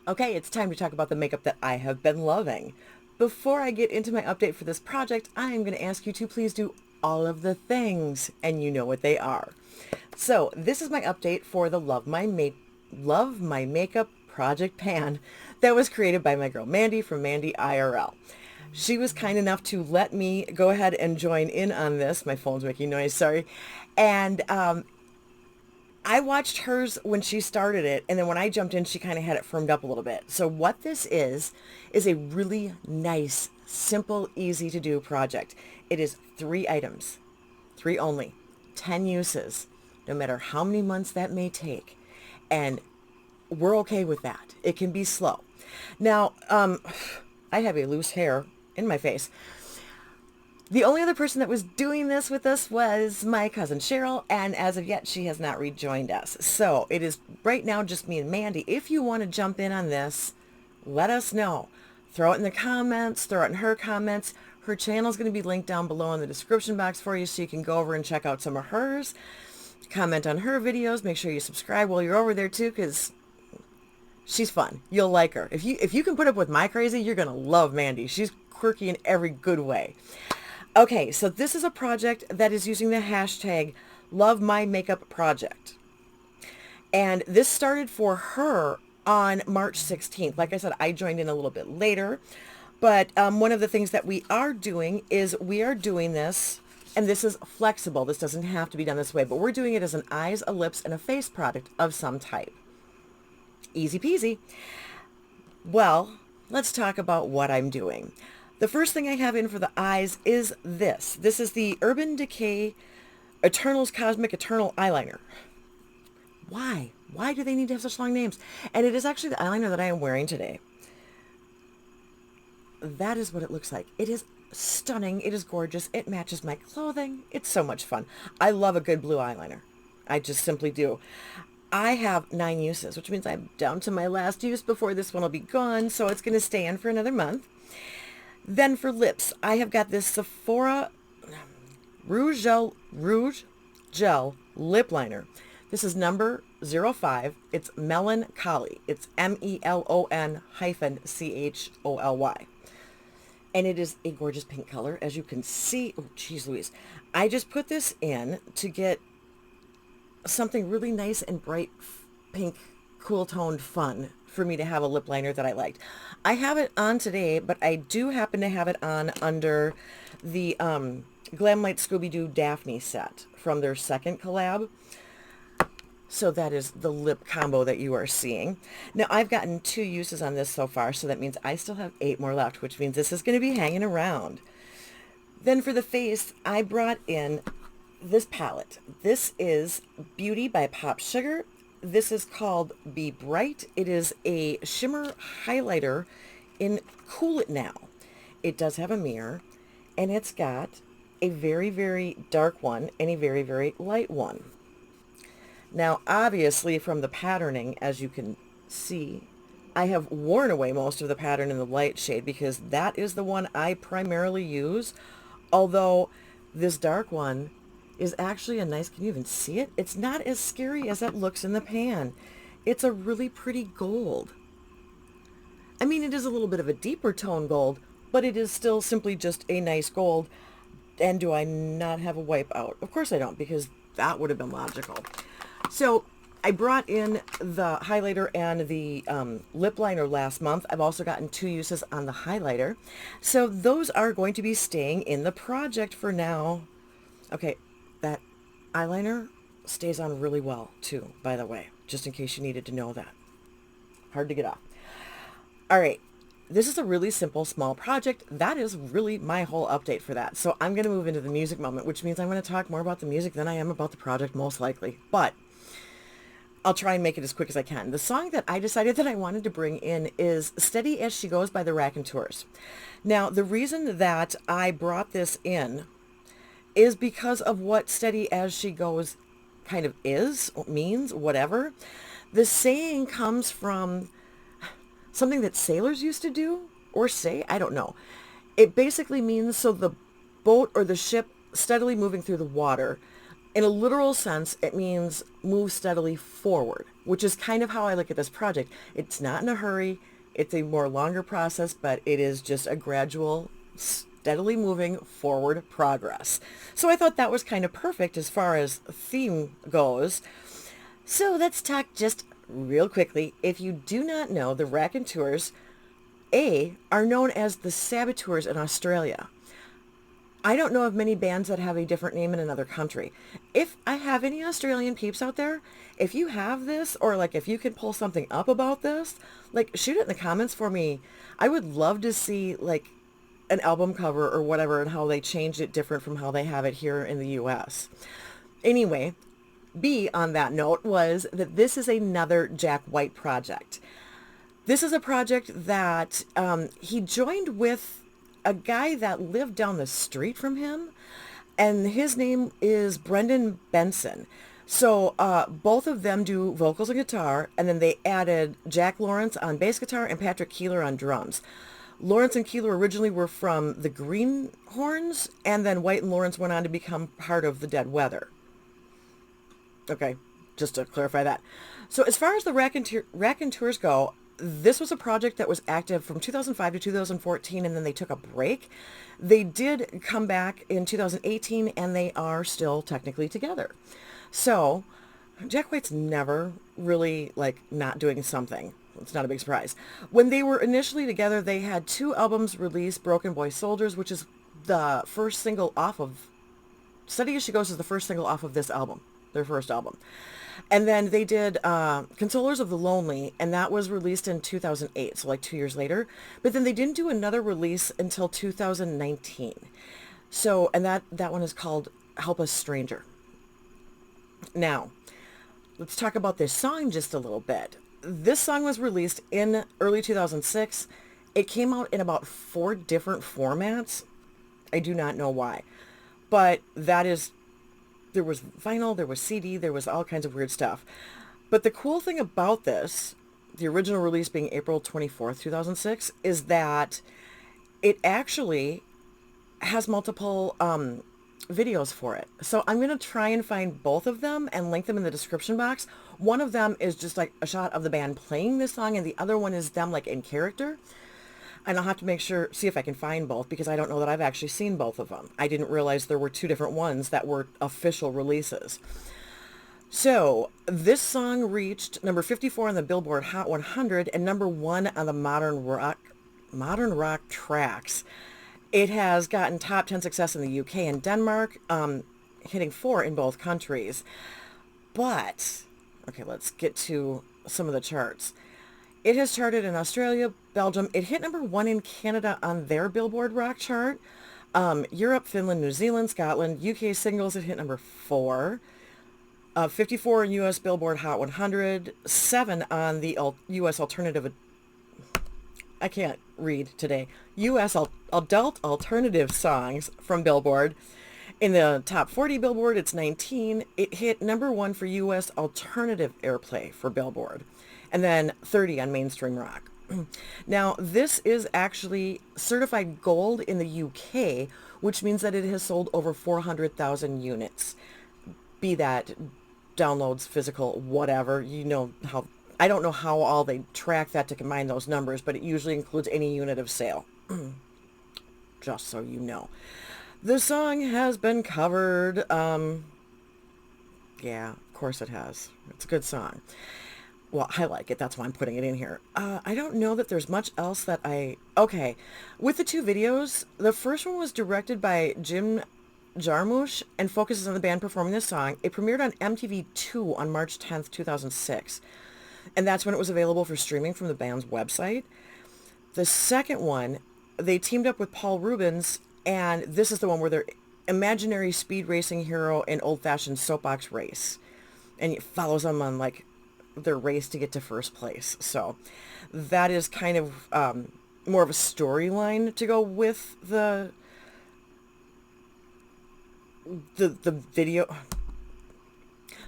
Okay, it's time to talk about the makeup that I have been loving. Before I get into my update for this project, I'm going to ask you to please do all of the things, and you know what they are. So this is my update for the Love My Makeup Project Pan that was created by my girl Mandy from MandyIRL. She was kind enough to let me go ahead and join in on this. My phone's making noise, sorry. And I watched hers when she started it, and then when I jumped in, she kind of had it firmed up a little bit. So what this is a really nice, simple, easy to do project. It is 3 items, 3 only, 10 uses, no matter how many months that may take. And we're okay with that. It can be slow. Now, I have a loose hair in my face. The only other person that was doing this with us was my cousin Cheryl, and as of yet, she has not rejoined us. So it is right now just me and Mandy. If you want to jump in on this, let us know. Throw it in the comments, throw it in her comments. Her channel is going to be linked down below in the description box for you, so you can go over and check out some of hers. Comment on her videos. Make sure you subscribe while you're over there too, because she's fun. You'll like her. If you can put up with my crazy, you're going to love Mandy. She's quirky in every good way. Okay, so this is a project that is using the hashtag Love My Makeup Project. And this started for her on March 16th. Like I said, I joined in a little bit later. But one of the things that we are doing is we are doing this, and this is flexible. This doesn't have to be done this way, but we're doing it as an eyes, a lips, and a face product of some type. Easy peasy. Well, let's talk about what I'm doing. The first thing I have in for the eyes is this. This is the Urban Decay Eternals Cosmic Eternal Eyeliner. Why? Why do they need to have such long names? And it is actually the eyeliner that I am wearing today. That is what it looks like. It is stunning. It is gorgeous. It matches my clothing. It's so much fun. I love a good blue eyeliner. I just simply do. I have 9 uses, which means I'm down to my last use before this one will be gone. So it's going to stay in for another month. Then for lips, I have got this Sephora Rouge Gel Lip Liner. This is number 05. It's Melancholy. It's MELON-CHOLY. And it is a gorgeous pink color, as you can see. Oh, geez Louise. I just put this in to get something really nice and bright pink, cool toned fun for me to have a lip liner that I liked. I have it on today, but I do happen to have it on under the Glamlight Scooby-Doo Daphne set from their second collab. So that is the lip combo that you are seeing. Now I've gotten 2 uses on this so far, so that means I still have 8 more left, which means this is going to be hanging around. Then for the face, I brought in this palette. This is Beauty by Pop Sugar. This is called Be Bright. It is a shimmer highlighter in Cool It Now. It does have a mirror, and it's got a very, very dark one and a very, very light one. Now, obviously, from the patterning, as you can see, I have worn away most of the pattern in the light shade because that is the one I primarily use, although this dark one is actually a nice, can you even see it? It's not as scary as it looks in the pan. It's a really pretty gold. I mean, it is a little bit of a deeper tone gold, but it is still simply just a nice gold. And do I not have a wipe out? Of course I don't, because that would have been logical. So I brought in the highlighter and the lip liner last month. I've also gotten 2 uses on the highlighter. So those are going to be staying in the project for now. Okay, that eyeliner stays on really well too, by the way, just in case you needed to know that. Hard to get off. All right, this is a really simple, small project. That is really my whole update for that. So I'm going to move into the music moment, which means I'm going to talk more about the music than I am about the project, most likely. But I'll try and make it as quick as I can. The song that I decided that I wanted to bring in is Steady As She Goes by the Raconteurs. Now, the reason that I brought this in is because of what Steady As She Goes kind of is, means, whatever. The saying comes from something that sailors used to do or say, I don't know. It basically means so the boat or the ship steadily moving through the water In a literal sense, it means move steadily forward, which is kind of how I look at this project. It's not in a hurry. It's a more longer process, but it is just a gradual, steadily moving forward progress. So I thought that was kind of perfect as far as theme goes. So let's talk just real quickly. If you do not know, the Raconteurs, are known as the Saboteurs in Australia. I don't know of many bands that have a different name in another country. If I have any Australian peeps out there, if you have this, or like if you can pull something up about this, like shoot it in the comments for me. I would love to see like an album cover or whatever and how they changed it different from how they have it here in the US. Anyway, B on that note was that this is another Jack White project. This is a project that he joined with a guy that lived down the street from him, and his name is Brendan Benson. So both of them do vocals and guitar, and then they added Jack Lawrence on bass guitar and Patrick Keeler on drums. Lawrence and Keeler originally were from the Greenhorns, and then White and Lawrence went on to become part of the Dead Weather. Okay, just to clarify that. So as far as the Raconteurs go, this was a project that was active from 2005 to 2014, and then they took a break. They did come back in 2018, and they are still technically together. So Jack White's never really like not doing something. It's not a big surprise. When they were initially together, they had 2 albums released. Broken Boy Soldiers, which is the first single off of Steady As She Goes, is the first single off of this album, their first album. And then they did Consolers of the Lonely, and that was released in 2008, so like 2 years later. But then they didn't do another release until 2019. So, and that one is called Helpless Stranger. Now, let's talk about this song just a little bit. This song was released in early 2006. It came out in about 4 different formats. I do not know why. But that is... There was vinyl, there was CD, there was all kinds of weird stuff. But the cool thing about this, the original release being April 24th, 2006, is that it actually has multiple videos for it. So I'm going to try and find both of them and link them in the description box. One of them is just like a shot of the band playing this song, and the other one is them like in character. And I'll have to see if I can find both, because I don't know that I've actually seen both of them. I didn't realize there were 2 different ones that were official releases. So this song reached number 54 on the Billboard Hot 100 and number 1 on the Modern Rock Tracks. It has gotten top 10 success in the UK and Denmark, hitting 4 in both countries. But, okay, let's get to some of the charts. It has charted in Australia, Belgium. It hit number 1 in Canada on their Billboard Rock chart. Europe, Finland, New Zealand, Scotland, UK singles, it hit number 4. 54 in US Billboard Hot 100. 7 on the US Alternative... I can't read today. US Adult Alternative Songs from Billboard. In the top 40 Billboard, it's 19. It hit number 1 for US Alternative Airplay for Billboard. And then 30 on Mainstream Rock. Now, this is actually certified gold in the UK, which means that it has sold over 400,000 units. Be that downloads, physical, whatever. You know how... I don't know how all they track that to combine those numbers, but it usually includes any unit of sale. Just so you know. The song has been covered. Yeah, of course it has. It's a good song. Well, I like it. That's why I'm putting it in here. I don't know that there's much else that Okay. With the 2 videos, the first one was directed by Jim Jarmusch and focuses on the band performing this song. It premiered on MTV2 on March 10th, 2006. And that's when it was available for streaming from the band's website. The second one, they teamed up with Paul Rubens, and this is the one where they're imaginary speed racing hero in old-fashioned soapbox race. And it follows them on, like, their race to get to first place. So that is kind of more of a storyline to go with the video.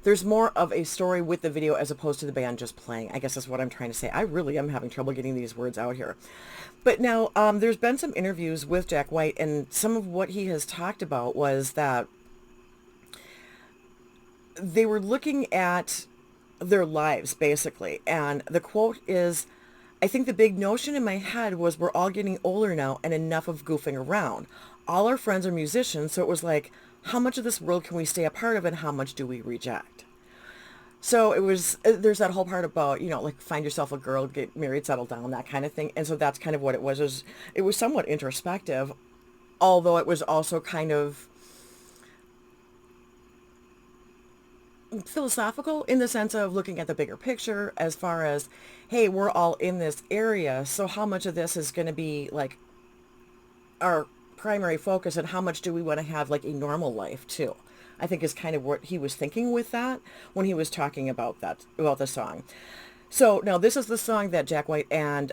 There's more of a story with the video as opposed to the band just playing. I guess that's what I'm trying to say. I really am having trouble getting these words out here. But now, there's been some interviews with Jack White, and some of what he has talked about was that they were looking at their lives basically. And the quote is, I think the big notion in my head was we're all getting older now and enough of goofing around. All our friends are musicians, so it was like, how much of this world can we stay a part of and how much do we reject? So it was, there's that whole part about, you know, like find yourself a girl, get married, settle down, that kind of thing. And so that's kind of what it was. It was somewhat introspective, although it was also kind of philosophical in the sense of looking at the bigger picture as far as, hey, we're all in this area, so how much of this is going to be like our primary focus and how much do we want to have like a normal life too? I think is kind of what he was thinking with that when he was talking about that, about the song. So now this is the song that Jack White and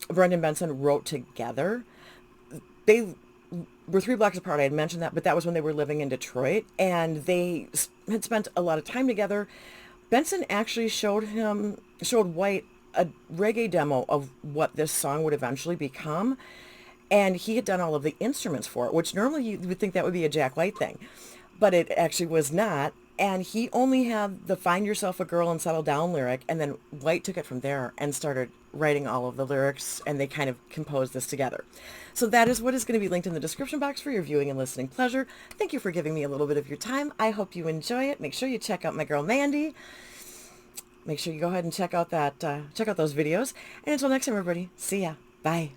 Brendan Benson wrote together. They were 3 blocks apart. I had mentioned that, but that was when they were living in Detroit, and they had spent a lot of time together. Benson actually showed White a reggae demo of what this song would eventually become, and he had done all of the instruments for it, which normally you would think that would be a Jack White thing, but it actually was not. And he only had the "Find Yourself a Girl and Settle Down" lyric, and then White took it from there and started writing all of the lyrics, and they kind of composed this together. So that is what is going to be linked in the description box for your viewing and listening pleasure. Thank you for giving me a little bit of your time. I hope you enjoy it. Make sure you check out my girl Mandy. Make sure you go ahead and check out those videos. And until next time, everybody, see ya. Bye.